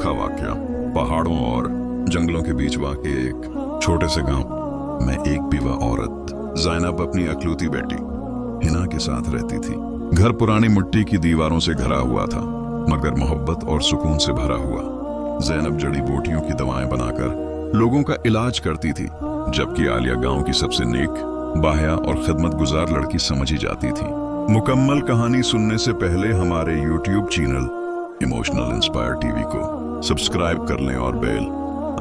अनोखा वाकया। पहाड़ों और जंगलों के बीच वाक़े एक छोटे से गांव में एक बीवा औरत ज़ैनब अपनी अकलौती बेटी हिना के साथ रहती थी। घर पुरानी मिट्टी की दीवारों से घरा हुआ था, मगर मोहब्बत और सुकून से भरा हुआ। ज़ैनब जड़ी बूटियों की दवाएं बनाकर लोगों का इलाज करती थी, जबकि आलिया गांव की सबसे नेक, बाहया और खिदमतगुजार लड़की समझी जाती थी। मुकम्मल कहानी सुनने से पहले हमारे YouTube channel emotional inspire TV को सब्सक्राइब कर लें और बेल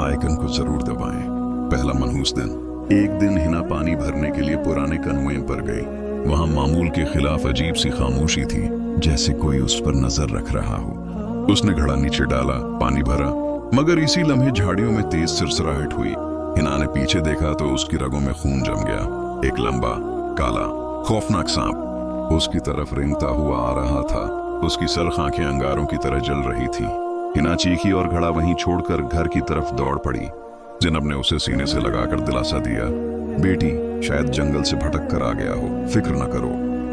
आइकन को जरूर दबाएं। पहला मनहूस दिन। एक दिन हिना पानी भरने के लिए पुराने कनुएं पर गई। वहां मामूल के खिलाफ अजीब सी खामोशी थी, जैसे कोई उस पर नजर रख रहा हो। उसने घड़ा नीचे डाला, पानी भरा, मगर इसी लम्हे झाड़ियों में तेज सिरसराहट हुई। हिना ने पीछे देखा तो उसकी रगों में खून जम गया। एक लंबा, काला, खौफनाक सांप उसकी तरफ रेंगता हुआ आ रहा था। उसकी सरख आंखें अंगारों की तरह जल रही थी। हिना चीखी और घड़ा वहीं छोड़कर घर की तरफ दौड़ पड़ी। ज़ैनब ने उसे सीने से लगाकर दिलासा दिया, बेटी शायद जंगल से भटक कर आ गया हो, फिक्र न करो।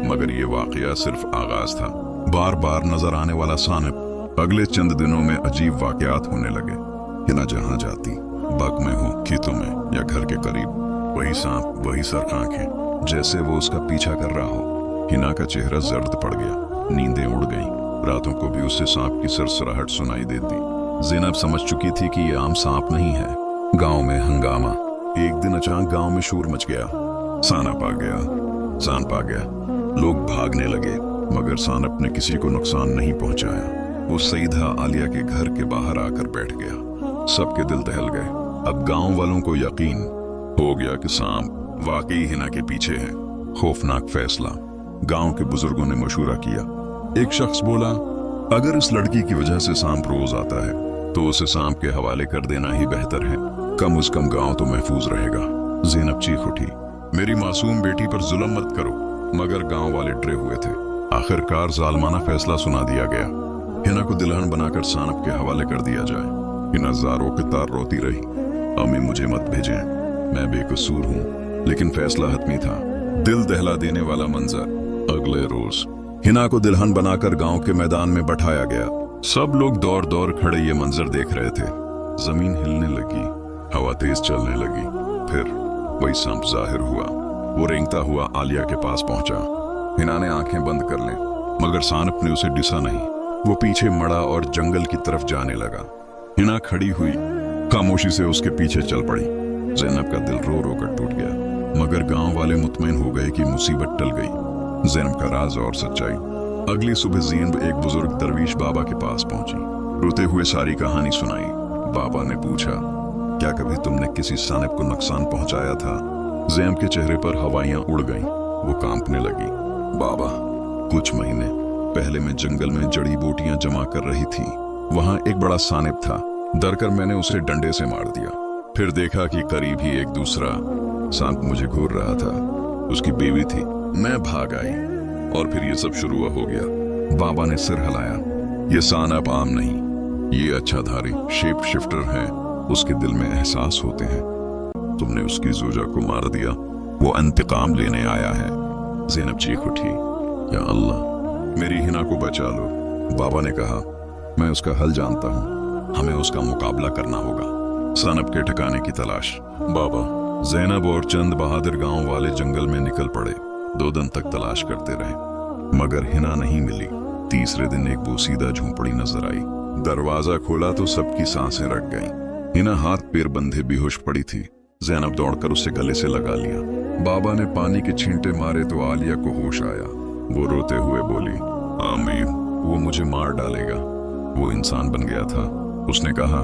मगर ये वाकया सिर्फ आगाज था। बार बार नजर आने वाला सानिब अगले चंद दिनों में अजीब वाकयात होने लगे। हिना जहां जाती, बाग में हो, खेतों में या घर के करीब, वही सांप, वही सरख आंखें, जैसे वो उसका पीछा कर रहा हो। हिना का चेहरा जर्द पड़ गया, नींदें उड़ गईं। रातों को भी उससे सांप की सरसराहट सुनाई देती। ज़ैनब समझ चुकी थी कि ये आम सांप नहीं है। गांव में हंगामा। एक दिन अचानक गांव में शोर मच गया। सांप आ गया, सांप आ गया। लोग भागने लगे, मगर सांप ने किसी को नुकसान नहीं पहुंचाया। वो सीधा आलिया के घर के बाहर आकर बैठ गया। सबके दिल दहल गए। अब गांव वालों को यकीन हो गया कि सांप वाकई हिना के पीछे है। खौफनाक फैसला। गांव के बुजुर्गों ने मशूरा किया। एक शख्स बोला, अगर इस लड़की की वजह से सांप रोज आता है तो उसे सांप के हवाले कर देना ही बेहतर है। कम से कम गांव तो महफूज रहेगा। ज़ैनब चीख उठी, मेरी मासूम बेटी पर जुल्म मत करो। मगर गांव वाले डरे हुए थे। आखिरकार जालमाना फैसला सुना दिया गया। हिना को दुल्हन बनाकर सांप के हवाले कर दिया जाए। हिना ज़ारों के तार रोती रही, अम्मी मुझे मत भेजें, मैं बेकसूर हूँ। लेकिन फैसला हतमी था। दिल दहला देने वाला मंजर। अगले रोज हिना को दुल्हन बनाकर गांव के मैदान में बैठाया गया। सब लोग दौड़ दौड़ खड़े ये मंजर देख रहे थे। जमीन हिलने लगी, हवा तेज चलने लगी। फिर वही सांप जाहिर हुआ। वो रेंगता हुआ आलिया के पास पहुंचा। हिना ने आंखें बंद कर ली, मगर सांप ने उसे डिसा नहीं। वो पीछे मड़ा और जंगल की तरफ जाने लगा। हिना खड़ी हुई, खामोशी से उसके पीछे चल पड़ी। ज़ैनब का दिल रो रो कर टूट गया, मगर गांव वाले मुतमईन हो गए कि मुसीबत टल गई। ज़ैनब का राज और सच्चाई। अगली सुबह ज़ैनब एक बुजुर्ग दरवीश बाबा के पास पहुंची। रोते हुए सारी कहानी सुनाई। बाबा ने पूछा, क्या कभी तुमने किसी सानिब को नुकसान पहुंचाया था? ज़ैनब के चेहरे पर हवाइयां उड़ गईं। वो कांपने लगी। बाबा, कुछ महीने पहले मैं जंगल में जड़ी बूटियां जमा कर रही थी। वहां एक बड़ा सानिब था। डरकर मैंने उसे डंडे से मार दिया। फिर देखा कि करीब ही एक दूसरा सांप मुझे घूर रहा था। उसकी बीवी थी। मैं भाग आई और फिर ये सब शुरू हो गया। बाबा ने सिर हिलाया। ये सांप आम नहीं, ये अच्छाधारी शेप शिफ्टर है। उसके दिल में एहसास होते हैं। तुमने उसकी जोजा को मार दिया। वो इंतकाम लेने आया है। ज़ैनब चीख उठी, या अल्लाह, मेरी हिना को बचा लो। बाबा ने कहा, मैं उसका हल जानता हूँ, हमें उसका मुकाबला करना होगा। सांप के ठिकाने की तलाश। बाबा, ज़ैनब और चंद बहादुर गांव वाले जंगल में निकल पड़े। 2 दिन तक तलाश करते रहे, मगर हिना नहीं मिली। तीसरे दिन एक बोसीदा झोंपड़ी नजर आई। दरवाजा खोला तो सबकी सांसें रख गईं। हिना हाथ पैर बंधे बेहोश पड़ी थी। ज़ैनब दौड़कर उसे गले से लगा लिया। बाबा ने पानी के छींटे मारे तो आलिया को होश आया। वो रोते हुए बोली, आमीर, वो मुझे मार डालेगा। वो इंसान बन गया था। उसने कहा,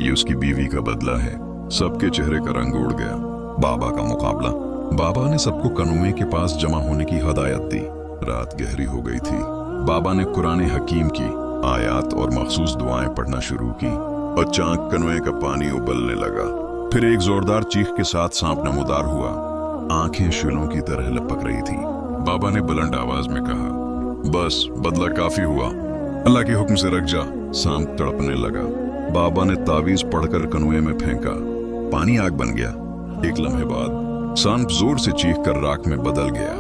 ये उसकी बीवी का बदला है। सबके चेहरे का रंग उड़ गया। बाबा का मुकाबला। बाबा ने सबको कनुए के पास जमा होने की हदायत दी। रात गहरी हो गई थी। बाबा ने कुरान हकीम की आयात और मखसूस दुआएं पढ़ना शुरू की। अचानक कनुए का पानी उबलने लगा। फिर एक जोरदार चीख के साथ सांप नमूदार हुआ। आंखें शिलों की तरह लपक रही थी। बाबा ने बुलंद आवाज में कहा, बस, बदला काफी हुआ, अल्लाह के हुक्म से रख जा। सांप तड़पने लगा। बाबा ने तावीज पढ़कर कनुए में फेंका। पानी आग बन गया। एक लम्हे बाद सांप जोर से चीख कर राख में बदल गया।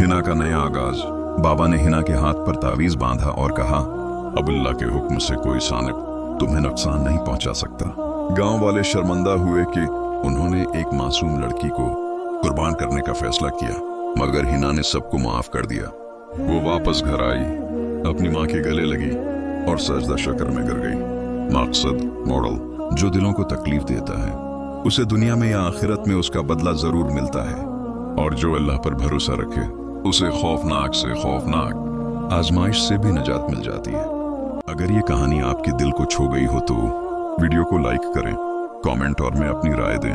हिना का नया आगाज। बाबा ने हिना के हाथ पर तावीज बांधा और कहा, अब अल्लाह के हुक्म से कोई सानिब तुम्हें नुकसान नहीं पहुंचा सकता। गांव वाले शर्मिंदा हुए कि उन्होंने एक मासूम लड़की को कुर्बान करने का फैसला किया, मगर हिना ने सबको माफ कर दिया। वो वापस घर आई, अपनी माँ के गले लगी और सजदा शुक्र में गिर गई। मकसद, मॉडल, जो दिलों को तकलीफ देता है उसे दुनिया में या आखिरत में उसका बदला जरूर मिलता है, और जो अल्लाह पर भरोसा रखे उसे खौफनाक से खौफनाक आजमाइश से भी निजात मिल जाती है। अगर ये कहानी आपके दिल को छू गई हो तो वीडियो को लाइक करें, कमेंट और में अपनी राय दें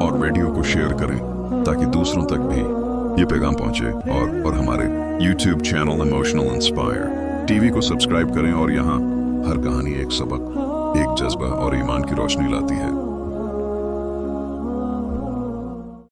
और वीडियो को शेयर करें ताकि दूसरों तक भी ये पैगाम पहुंचे। और हमारे YouTube channel emotional inspire TV को सब्सक्राइब करें। और यहाँ हर कहानी एक सबक, एक जज्बा और ईमान की रोशनी लाती है।